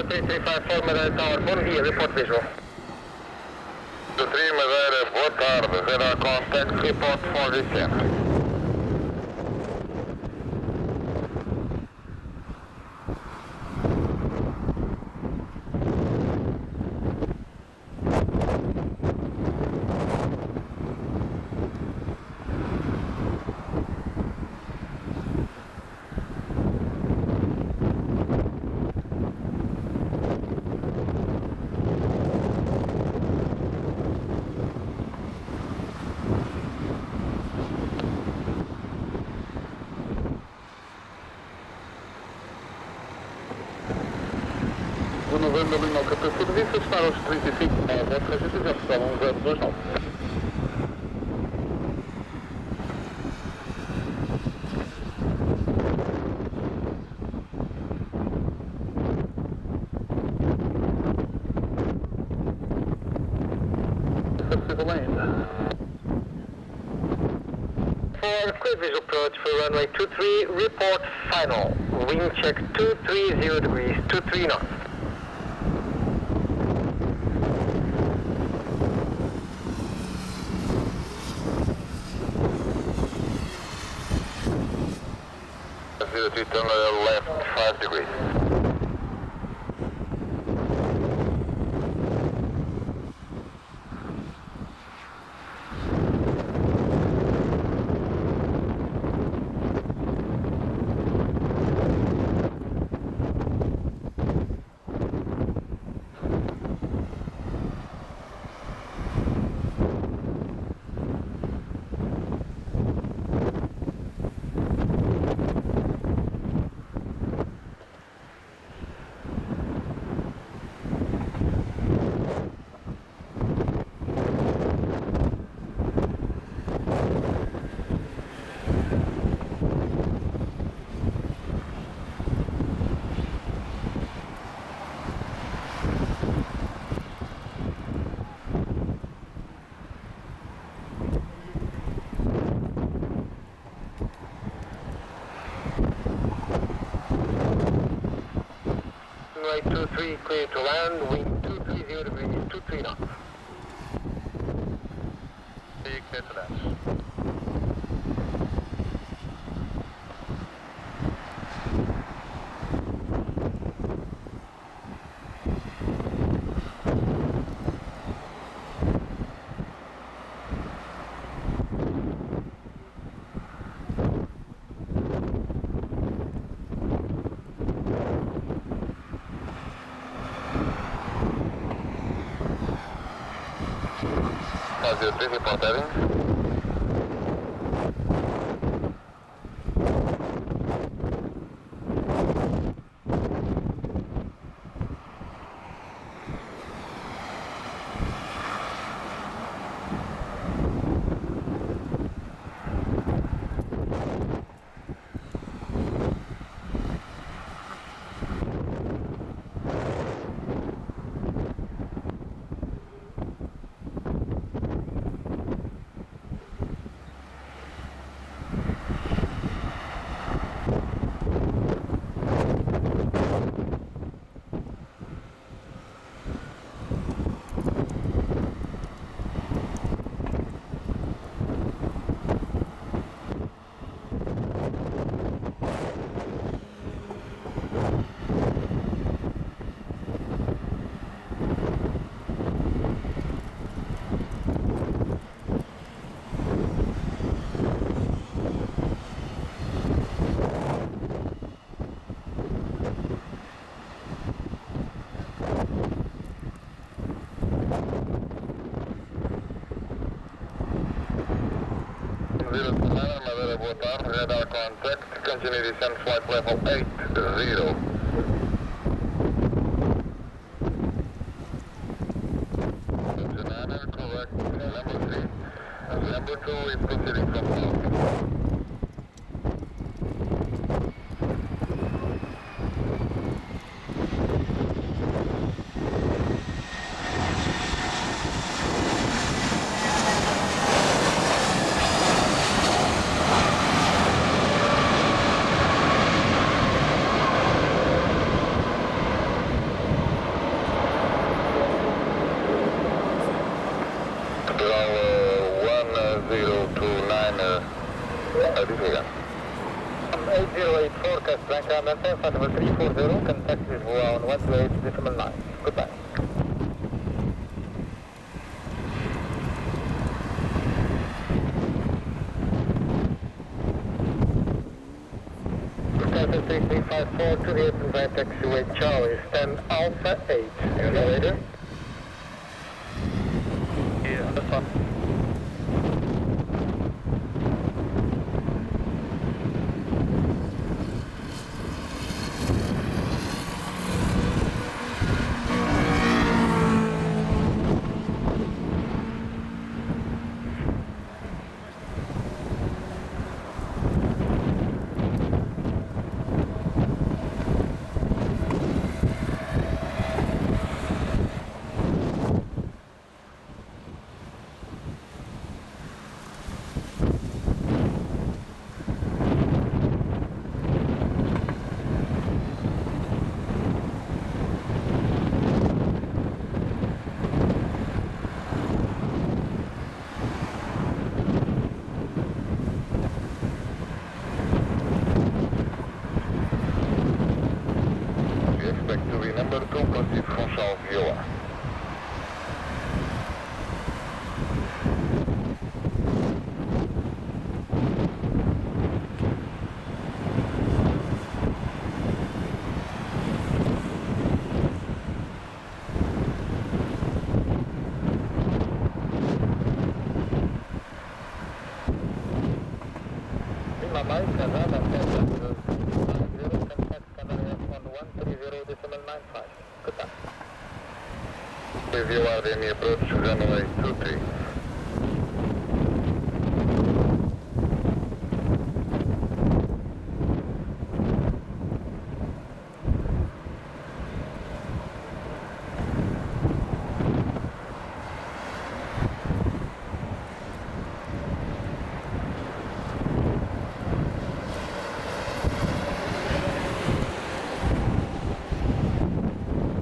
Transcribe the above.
3354 Madeira Tower, bom dia, report visual. 3 Madeira, boa tarde, radar contact, report for descent. O Novembro Lima, o capô serviço, está aos 35 metros, a gente já estava 1029. Subsidial ainda. For clear visual approach for runway 23, report final. Wind check 230 degrees, 23 knots. Turn left 5 degrees. Runway 23 clear to land, wind 230 degrees, 23 knots. Clear to land. Fazia 3 reportarem. Madeira, boa tarde, radar contact, continue descent flight level 80. Banana, correct, number 3, and number 2 is proceeding from south. 1029, disregard. 808 forecast, Blanca, maintain Fatima 340, contact with Voa on 128.9. Goodbye. Delta 3354 to the open by taxiway Charlie, stand Alpha 8. Elevator. Yeah, that's fine. Number 2, proceed from South Viola. Lima Mike, Canada, contact Canada on 130.95. Goodbye. With you are any approach runway 23.